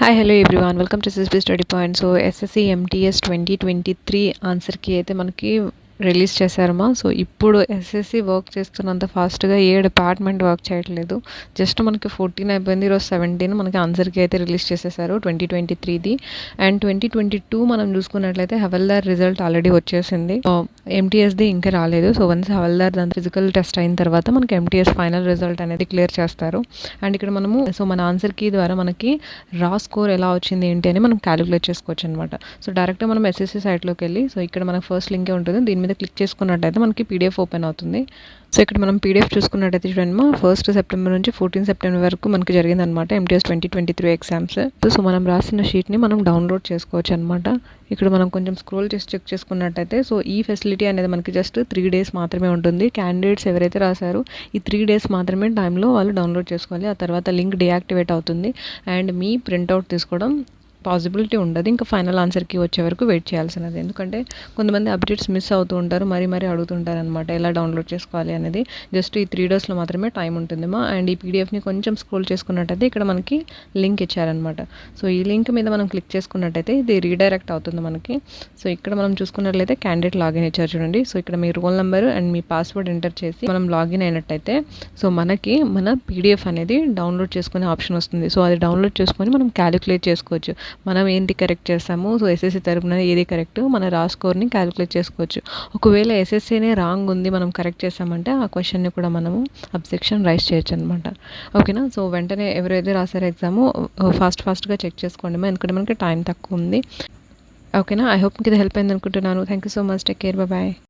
Hi hello everyone welcome to SSC study point. So SSC MTS 2023 ఆన్సర్కి అయితే మనకి release చేశారమ్మా. So ఇప్పుడు SSC work చేస్తున్నంత ఫాస్ట్గా ఏ department work చేయట్లేదు. Just మనకి 14 అయిపోయింది, ఈరోజు 17 మనకి ఆన్సర్కి అయితే రిలీజ్ చేసేసారు 2023ది. అండ్ 2022 మనం చూసుకున్నట్లయితే హవల్దార్ రిజల్ట్ ఆల్రెడీ వచ్చేసింది. MTSది ఇంకా రాలేదు. సో వన్స్ హవల్దార్ దాని ఫిజికల్ టెస్ట్ అయిన తర్వాత మనకి MTS ఫైనల్ రిజల్ట్ అనేది క్లియర్ చేస్తారు. అండ్ ఇక్కడ మనము సో మన ఆన్సర్ కీ ద్వారా మనకి రా స్కోర్ ఎలా వచ్చింది ఏంటి అని మనం క్యాలిక్యులేట్ చేసుకోవచ్చు అనమాట. సో డైరెక్ట్గా మనం SSC సైట్లోకి వెళ్ళి సో ఇక్కడ మనకు ఫస్ట్ లింకే ఉంటుంది, దీని మీద క్లిక్ చేసుకున్నట్టయితే మనకి PDF ఓపెన్ అవుతుంది. సో ఇక్కడ మనం PDF చూసుకున్నట్టయితే చూడండి, 1 సెప్టెంబర్ నుంచి 14 సెప్టెంబర్ వరకు మనకి జరిగిందనమాట MTS 2023 ఎగ్జామ్స్. సో మనం రాసిన షీట్ని మనం డౌన్లోడ్ చేసుకోవచ్చు అనమాట. ఇక్కడ మనం కొంచెం స్క్రోల్ చేసి చెక్ చేసుకున్నట్టయితే సో ఈ ఫెసిలిటీ అనేది మనకి జస్ట్ 3 డేస్ మాత్రమే ఉంటుంది. క్యాండిడేట్స్ ఎవరైతే రాశారో ఈ 3 డేస్ మాత్రమే టైంలో వాళ్ళు డౌన్లోడ్ చేసుకోవాలి. ఆ తర్వాత లింక్ డియాక్టివేట్ అవుతుంది అండ్ మీ ప్రింట్అవుట్ తీసుకోవడం పాసిబిలిటీ ఉండదు. ఇంకా ఫైనల్ ఆన్సర్కి వచ్చే వరకు వెయిట్ చేయాల్సినది. ఎందుకంటే కొంతమంది అప్డేట్స్ మిస్ అవుతూ ఉంటారు, మరీ అడుగుతుంటారు అనమాట ఎలా డౌన్లోడ్ చేసుకోవాలి అనేది. జస్ట్ ఈ 3 డేస్లో మాత్రమే టైం ఉంటుందమ్మా. అండ్ ఈ PDFని కొంచెం స్క్రోల్ చేసుకున్నట్టయితే ఇక్కడ మనకి లింక్ ఇచ్చారనమాట. సో ఈ లింక్ మీద మనం క్లిక్ చేసుకున్నట్టయితే ఇది రీడైరెక్ట్ అవుతుంది మనకి. సో ఇక్కడ మనం చూసుకున్నట్లయితే క్యాండిడేట్ లాగిన్ ఇచ్చారు చూడండి. సో ఇక్కడ మీ రోల్ నెంబర్ అండ్ మీ పాస్వర్డ్ ఎంటర్ చేసి మనం లాగిన్ అయినట్టయితే సో మనకి మన PDF అనేది డౌన్లోడ్ చేసుకునే ఆప్షన్ వస్తుంది. సో అది డౌన్లోడ్ చేసుకొని మనం క్యాలిక్యులేట్ చేసుకోవచ్చు. మనం ఏంటి కరెక్ట్ చేస్తాము, సో SSC తరపున ఏది కరెక్ట్ మన రా స్కోర్ని క్యాలిక్యులేట్ చేసుకోవచ్చు. ఒకవేళ SSCనే రాంగ్ ఉంది మనం కరెక్ట్ చేస్తామంటే ఆ క్వశ్చన్ని కూడా మనము అబ్జెక్షన్ రైజ్ చేయొచ్చు అనమాట. ఓకేనా. సో వెంటనే ఎవరైతే రాసారో ఎగ్జాము ఫాస్ట్గా చెక్ చేసుకోండి, ఎందుకంటే మనకి టైం తక్కువ ఉంది. ఓకేనా. ఐ హోప్ మీకు ఇది హెల్ప్ అయింది అనుకుంటున్నాను. Thank you so much. Take care. Bye.